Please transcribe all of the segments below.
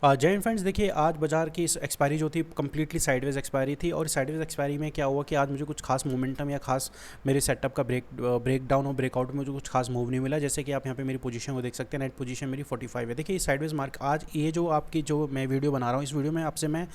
जय हिंद फ्रेंड्स। देखिए, आज बाजार की इस एक्सपायरी जो थी कम्प्लीटली साइडवेज एक्सपायरी थी। और साइडवेज एक्सपायरी में क्या हुआ कि आज मुझे कुछ खास मोमेंटम या खास मेरे सेटअप का ब्रेक डाउन और ब्रेकआउट में मुझे कुछ खास मूव नहीं मिला। जैसे कि आप यहाँ पे मेरी पोजीशन को देख सकते हैं, नेट पोजीशन मेरी 45 है। देखिए, साइडवेज मार्क आज ये जो आपकी जो मैं वीडियो बना रहा हूँ, इस वीडियो में आपसे मैं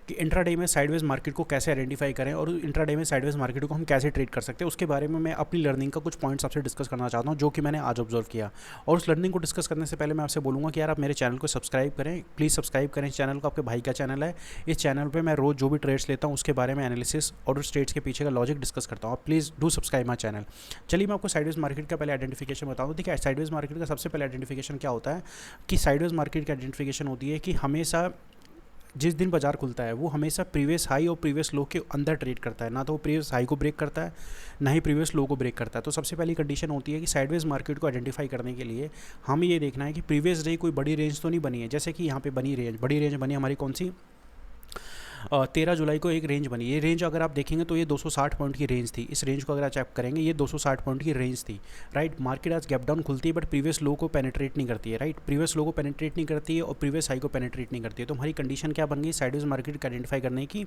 कि इंट्राडे में साइडवेज मार्केट को कैसे आइडेंटिफाई करें और इंट्राडे में साइडवेज मार्केट को हम कैसे ट्रेड कर सकते हैं, उसके बारे में मैं अपनी लर्निंग का कुछ पॉइंट्स आपसे डिस्कस करना चाहता हूं, जो कि मैंने आज ऑब्जर्व किया। और उस लर्निंग को डिस्कस करने से पहले मैं आपसे बोलूँगा कि यार आप मेरे चैनल को सब्सक्राइब करें, प्लीज़ सब्सक्राइब करें इस चैनल को। आपके भाई का चैनल है। इस चैनल पर मैं रोज़ जो भी ट्रेड्स लेता हूँ उसके बारे में एनालिसिस और उस ट्रेड्स के पीछे का लॉजिक डिस्कस करता हूँ। आप please do subscribe my channel. चलिए मैं आपको साइडवेज मार्केट का पहले आइडेंटिफिकेशन बताऊँ। तो देखिए, साइडवेज मार्केट का सबसे पहले आइडेंटिफिकेशन क्या होता है कि साइडवेज मार्केट की आइडेंटिफिकेशन होती है कि हमेशा जिस दिन बाजार खुलता है वो हमेशा प्रीवियस हाई और प्रीवियस लो के अंदर ट्रेड करता है। ना तो वो प्रीवियस हाई को ब्रेक करता है, ना ही प्रीवियस लो को ब्रेक करता है। तो सबसे पहली कंडीशन होती है कि साइडवेज मार्केट को आइडेंटिफाई करने के लिए हमें ये देखना है कि प्रीवियस डे कोई बड़ी रेंज तो नहीं बनी है। जैसे कि यहाँ पे बड़ी रेंज बनी हमारी कौन सी, 13 जुलाई को एक रेंज बनी। ये रेंज अगर आप देखेंगे तो ये 260 पॉइंट की रेंज थी। इस रेंज को अगर आप चेक करेंगे, ये 260 पॉइंट की रेंज थी, राइट। मार्केट आज गैप डाउन खुलती है बट प्रीवियस लो को पेनिट्रेट नहीं करती है, राइट। प्रीवियस लो को पेनिट्रेट नहीं करती है और प्रीवियस हाई को पेनिट्रेट नहीं करती है। तो हमारी कंडीशन क्या बन गई साइडवेज मार्केट को आइडेंटिफाई करने की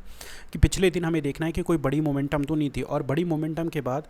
कि पिछले दिन हमें देखना है कि कोई बड़ी मोमेंटम तो नहीं थी। और बड़ी मोमेंटम के बाद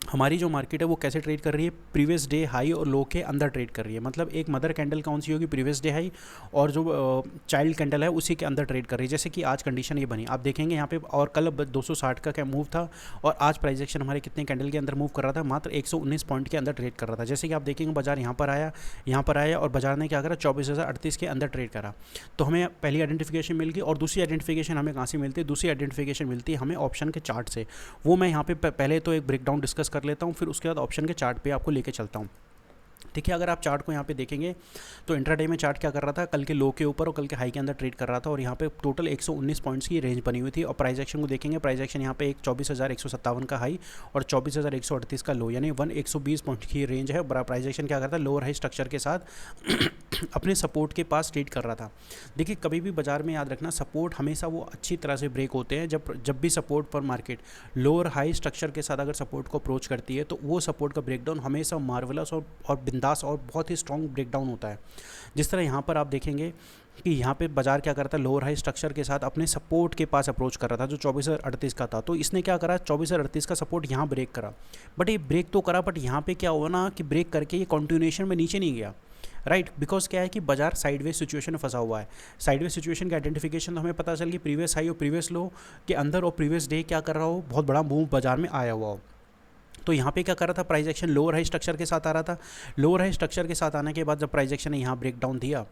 हमारी जो मार्केट है वो कैसे ट्रेड कर रही है, प्रीवियस डे हाई और लो के अंदर ट्रेड कर रही है। मतलब एक मदर कैंडल कौन सी होगी, प्रीवियस डे हाई, और जो चाइल्ड कैंडल है उसी के अंदर ट्रेड कर रही है। जैसे कि आज कंडीशन ये बनी, आप देखेंगे यहाँ पे। और कल 260 का क्या मूव था और आज प्राइस एक्शन हमारे कितने कैंडल के अंदर मूव कर रहा था, मात्र 119 पॉइंट के अंदर ट्रेड कर रहा था। जैसे कि आप देखेंगे बाजार यहाँ पर आया और बाजार ने क्या करा, 24,038 के अंदर ट्रेड करा। तो हमें पहली आइडेंटिफिकेशन मिल गई। और दूसरी आइडेंटिफिकेशन हमें कहाँ से मिलती है, दूसरी आइडेंटिफिकेशन मिलती है हमें ऑप्शन के चार्ट से। वो मैं यहाँ पे पहले तो एक ब्रेकडाउन डिस्कस कर लेता हूँ, फिर उसके बाद ऑप्शन के चार्ट पे आपको लेके चलता हूँ। देखिए, अगर आप चार्ट को यहाँ पे देखेंगे तो इंट्राडे में चार्ट क्या कर रहा था, कल के लो के ऊपर और कल के हाई के अंदर ट्रेड कर रहा था। और यहाँ पे टोटल 119 पॉइंट्स की रेंज बनी हुई थी। और प्राइस एक्शन को देखेंगे, प्राइस एक्शन यहाँ पे एक 24,157 का हाई और 24,138 का लो, यानी 120 पॉइंट की रेंज है। बड़ा प्राइस एक्शन क्या करता है, लोअर हाई स्ट्रक्चर के साथ अपने सपोर्ट के पास ट्रेड कर रहा था। देखिए, कभी भी बाजार में याद रखना, सपोर्ट हमेशा वो अच्छी तरह से ब्रेक होते हैं जब भी सपोर्ट पर मार्केट लोअर हाई स्ट्रक्चर के साथ अगर सपोर्ट को अप्रोच करती है तो वो सपोर्ट का ब्रेकडाउन हमेशा मार्वलस और बिंदास और बहुत ही स्ट्रॉन्ग ब्रेकडाउन होता है। जिस तरह यहाँ पर आप देखेंगे कि यहाँ पे बाजार क्या करता है, लोअर हाई स्ट्रक्चर के साथ अपने सपोर्ट के पास अप्रोच कर रहा था जो 24,038 का था। तो इसने क्या करा, 24,038 का सपोर्ट यहाँ ब्रेक करा। बट ये ब्रेक तो करा, बट यहाँ पे क्या हुआ ना कि ब्रेक करके ये कंटिन्यूएशन में नीचे नहीं गया, राइट। बिकॉज क्या है कि बाजार साइडवेज सिचुएशन में फंसा हुआ है। साइडवेज सिचुएशन का आइडेंटिफिकेशन तो हमें पता चल कि प्रीवियस हाई और प्रीवियस लो के अंदर और प्रीवियस डे क्या कर रहा हो, बहुत बड़ा मूव बाजार में आया हुआ हो। तो यहाँ पे क्या कर रहा था, price action lower high structure के साथ आ रहा था। लोअर हाई स्ट्रक्चर के साथ आने के बाद जब प्राइस एक्शन ने यहाँ ब्रेक डाउन दिया,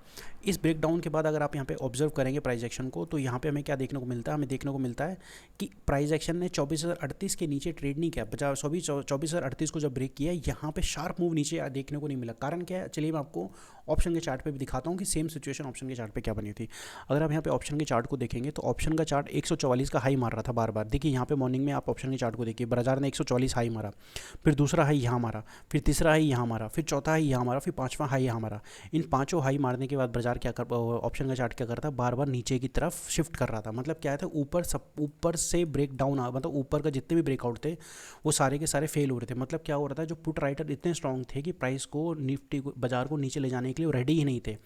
इस ब्रेक डाउन के बाद अगर आप यहाँ पे ऑब्जर्व करेंगे प्राइस एक्शन को, तो यहाँ पे हमें क्या देखने को मिलता है, हमें देखने को मिलता है कि प्राइस एक्शन ने 24,038 के नीचे ट्रेड नहीं किया। 24,038 को जब ब्रेक किया, यहाँ पे शार्प मूव नीचे देखने को नहीं मिला। कारण क्या है, चलिए मैं आपको ऑप्शन के चार्ट पे भी दिखाता हूँ कि सेम सिचुएशन ऑप्शन के चार्ट पे क्या बनी थी। अगर आप यहाँ पे ऑप्शन के चार्ट को देखेंगे तो ऑप्शन का चार्ट 144 का हाई मार रहा था बार बार। देखिए यहाँ पे मॉर्निंग में आप ऑप्शन के चार्ट को देखिए, बाजार ने 144 हाई मारा, फिर दूसरा हाई यहाँ मारा, फिर तीसरा हाई यहाँ मारा, फिर चौथा हाई यहाँ मारा, फिर पांचवा हाई यहाँ मारा। इन पांचों हाई मारने के बाद बाजार क्या कर, ऑप्शन का चार्ट क्या करता है, बार बार नीचे की तरफ शिफ्ट कर रहा था। मतलब क्या था, ऊपर से ब्रेक डाउन, मतलब ऊपर का जितने भी ब्रेकआउट थे वो सारे के सारे फेल हो रहे थे। मतलब क्या हो रहा था, जो पुट राइटर इतने स्ट्रांग थे कि प्राइस को, निफ्टी बाजार को नीचे ले जाने के लिए रेडी ही नहीं थे।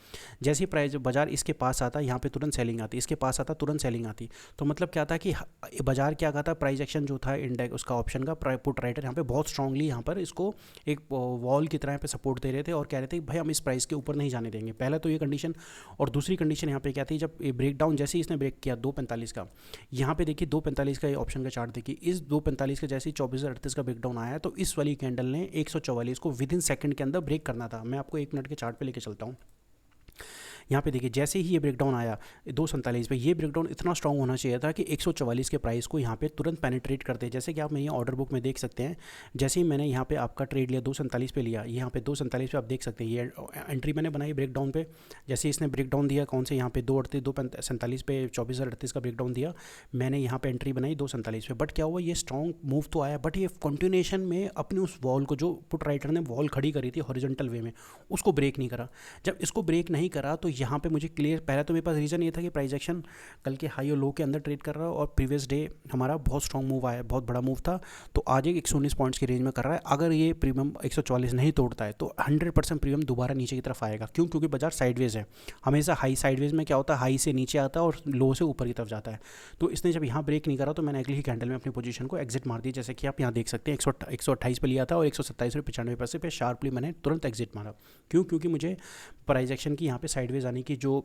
जैसे ही प्राइस बाजार इसके पास आता, यहाँ पे तुरंत सेलिंग आती, इसके पास आता तुरंत सेलिंग आती। तो मतलब क्या था कि बाजार क्या कहता, प्राइस एक्शन जो था इंडेक्स उसका ऑप्शन का पुट राइटर यहाँ पे बहुत स्ट्रांगली यहाँ पर इसको एक वॉल की तरह पे सपोर्ट दे रहे थे और कह रहे थे भाई हम इस प्राइस के ऊपर नहीं जाने देंगे। पहला तो ये कंडीशन। और दूसरी कंडीशन यहाँ पे क्या थी, जब ब्रेक डाउन जैसे ही इसने ब्रेक किया 245 का, यहाँ पे देखिए 245 का ये ऑप्शन का चार्ट देखिए, इस 245 का जैसे ही 24,038 का ब्रेक डाउन आया तो इस वाली कैंडल ने 144 को विद इन सेकंड के अंदर ब्रेक करना था। मैं आपको 1 मिनट के चार्ट पे लेके चलता हूँ। यहाँ पे देखिए, जैसे ही ये ब्रेकडाउन आया 247 पे, ये ब्रेकडाउन इतना स्ट्रांग होना चाहिए था कि 144 के प्राइस को यहाँ पे तुरंत पेनिट्रेट करते। जैसे कि आप मैं ये ऑर्डर बुक में देख सकते हैं, जैसे ही मैंने यहाँ पे आपका ट्रेड लिया 247 पे लिया, यहाँ पे 247 पे आप देख सकते हैं ये एंट्री मैंने बनाई ब्रेकडाउन पे। जैसे इसने ब्रेकडाउन दिया कौन से, यहाँ पे 247 पे 24,038 का ब्रेकडाउन दिया, मैंने यहाँ पे एंट्री बनाई 247 पे। बट क्या हुआ, ये स्ट्रॉन्ग मूव तो आया बट ये कंटिन्यूएशन में अपने उस वॉल को, जो पुट राइटर ने वॉल खड़ी करी थी हॉरिजॉन्टल वे में, उसको ब्रेक नहीं करा। जब इसको ब्रेक नहीं करा तो यहाँ पे मुझे क्लियर, पहला तो मेरे पास रीज़न ये था कि प्राइस एक्शन कल के हाई और लो के अंदर ट्रेड कर रहा है और प्रीवियस डे हमारा बहुत स्ट्रॉन्ग मूव आया, बहुत बड़ा मूव था, तो आज एक 119 पॉइंट्स की रेंज में कर रहा है। अगर ये प्रीमियम 144 नहीं तोड़ता है तो 100% प्रीमियम दोबारा नीचे की तरफ आएगा। क्यों? क्योंकि बाजार साइडवेज है। हमेशा हाई साइडवेज में क्या होता है, हाई से नीचे आता है और लो से ऊपर की तरफ जाता है। तो इसने जब यहाँ ब्रेक नहीं करा तो मैंने अगली ही कैंडल में अपनी पोजीशन को एग्जिट मार दी, जैसे कि आप यहाँ देख सकते हैं 128 पे लिया था और 127 पैसे पे शार्पली मैंने तुरंत एग्जिट मारा। क्यों? क्योंकि मुझे प्राइस एक्शन की यहाँ पे साइडवेज आने की जो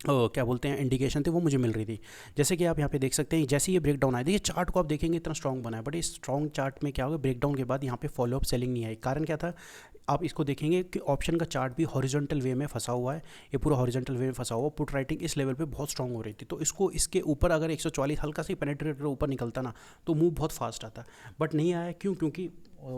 क्या बोलते हैं इंडिकेशन थी वो मुझे मिल रही थी। जैसे कि आप यहाँ पे देख सकते हैं, जैसे ये ब्रेक डाउन आया, देखिए चार्ट को आप देखेंगे इतना स्ट्रॉन्ग बना है, बट इस स्ट्रॉन्ग चार्ट में क्या होगा, ब्रेक डाउन के बाद यहाँ पे फॉलोअप सेलिंग नहीं आई। कारण क्या था, आप इसको देखेंगे कि ऑप्शन का चार्ट भी हॉरिजॉन्टल वे में फंसा हुआ है, ये पूरा हॉरिजॉन्टल वे में फंसा हुआ, पुट राइटिंग इस लेवल पे बहुत स्ट्रॉन्ग हो रही थी। तो इसको इसके ऊपर अगर 140 हल्का सा पेनिट्रेटर ऊपर निकलता ना तो मूव बहुत फास्ट आता, बट नहीं आया। क्यों? क्योंकि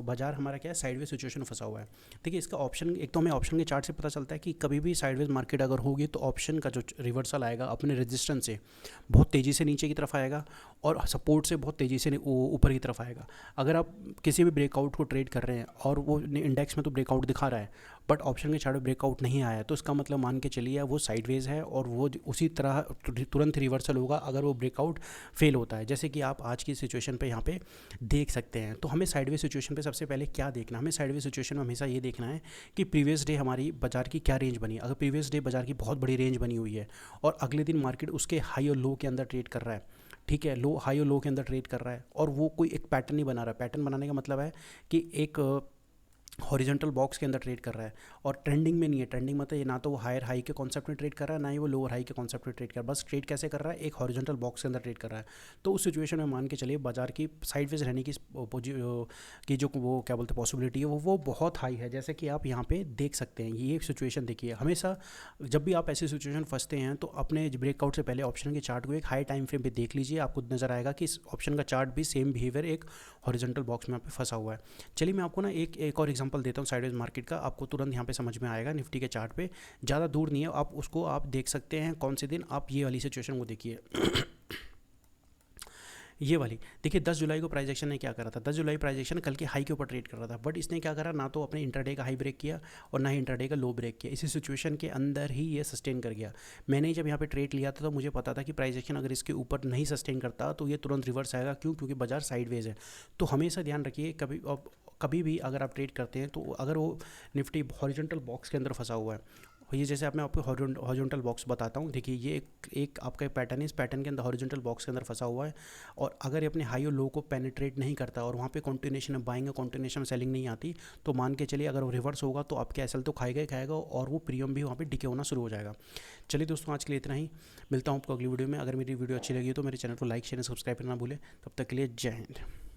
बाजार हमारा क्या है, साइडवेज सिचुएशन में फंसा हुआ है। देखिए इसका ऑप्शन, एक तो हमें ऑप्शन के चार्ट से पता चलता है कि कभी भी साइडवेज मार्केट अगर होगी तो ऑप्शन का जो रिवर्सल आएगा अपने रेजिस्टेंस से बहुत तेज़ी से नीचे की तरफ आएगा और सपोर्ट से बहुत तेज़ी से ऊपर की तरफ आएगा। अगर आप किसी भी ब्रेकआउट को ट्रेड कर रहे हैं और वो इंडेक्स में तो ब्रेकआउट दिखा रहा है बट ऑप्शन के चार्ट में ब्रेकआउट नहीं आया, तो इसका मतलब मान के चलिए वो साइडवेज है और वो उसी तरह तुरंत रिवर्सल होगा अगर वो ब्रेकआउट फेल होता है, जैसे कि आप आज की सिचुएशन पे यहाँ पे देख सकते हैं। तो हमें साइडवेज सिचुएशन पे सबसे पहले क्या देखना, हमें साइडवेज सिचुएशन में हमेशा ये देखना है कि प्रीवियस डे हमारी बाजार की क्या रेंज बनी। अगर प्रीवियस डे बाजार की बहुत बड़ी रेंज बनी हुई है और अगले दिन मार्केट उसके हाई और लो के अंदर ट्रेड कर रहा है, ठीक है, लो हाई और लो के अंदर ट्रेड कर रहा है और वो कोई एक पैटर्न नहीं बना रहा है। पैटर्न बनाने का मतलब है कि एक हॉरिजॉन्टल बॉक्स के अंदर ट्रेड कर रहा है और ट्रेंडिंग में नहीं है। ट्रेंडिंग मतलब ये ना तो वो हायर हाई के कॉन्सेप्ट में ट्रेड कर रहा है, ना ही वो लोअर हाई के कॉन्सेप्ट में ट्रेड कर रहा है, बस ट्रेड कैसे कर रहा है, एक हॉरिजॉन्टल बॉक्स के अंदर ट्रेड कर रहा है। तो उस सिचुएशन में मान के चलिए बाजार की साइडवेज रहने की जो वो क्या बोलते हैं पॉसिबिलिटी है वो बहुत हाई है, जैसे कि आप यहाँ पे देख सकते हैं। ये सिचुएशन देखिए, हमेशा जब भी आप ऐसी सिचुएशन फंसते हैं तो अपने ब्रेकआउट से पहले ऑप्शन के चार्ट को एक हाई टाइम फ्रेम पे देख लीजिए, आपको नजर आएगा कि इस ऑप्शन का चार्ट भी सेम बिहेवियर एक हॉरिजॉन्टल बॉक्स में यहाँ पे फंसा हुआ है। चलिए मैं आपको ना एक और एग्जांपल देता हूँ साइडवेज मार्केट का, आपको तुरंत यहाँ पे समझ में आएगा। निफ्टी के चार्ट पे ज़्यादा दूर नहीं है, आप उसको आप देख सकते हैं कौन से दिन, आप ये वाली सिचुएशन को देखिए ये वाली देखिए 10 जुलाई को प्राइस एक्शन ने क्या करा था। 10 जुलाई प्राइस एक्शन कल के हाई के ऊपर ट्रेड कर रहा था, बट इसने क्या करा, ना तो अपने इंटरडे का हाई ब्रेक किया और ना ही इंटरडे का लो ब्रेक किया। इसी सिचुएशन के अंदर ही ये सस्टेन कर गया। मैंने जब यहाँ पे ट्रेड लिया था तो मुझे पता था कि प्राइस एक्शन अगर इसके ऊपर नहीं सस्टेन करता तो ये तुरंत रिवर्स आएगा। क्यों? क्योंकि बाजार साइडवेज है। तो हमेशा ध्यान रखिए, कभी भी अगर आप ट्रेड करते हैं तो अगर वो निफ्टी हॉरिजॉन्टल बॉक्स के अंदर फंसा हुआ है, ये जैसे मैं आपको हॉरिजॉन्टल बॉक्स बताता हूँ, देखिए ये एक आपका एक पैटर्न है, इस पैटर्न के अंदर हॉरिजॉन्टल बॉक्स के अंदर फंसा हुआ है और अगर ये अपने हाई और लो को पेनिट्रेट नहीं करता और वहाँ पे कंटिन्यूएशन में बाइंग और कंटिन्यूएशन में सेलिंग नहीं आती, तो मान के चलिए अगर वो रिवर्स होगा तो आपके एसएल तो खाएगा ही खाएगा और वो प्रीमियम भी वहाँ पे डिके होना शुरू हो जाएगा। चलिए दोस्तों, आज के लिए इतना ही, मिलता हूँ आपको अगली वीडियो में। अगर मेरी वीडियो अच्छी लगी तो मेरे चैनल को लाइक शेयर सब्सक्राइब करना भूलें। तब तक के लिए जय हिंद।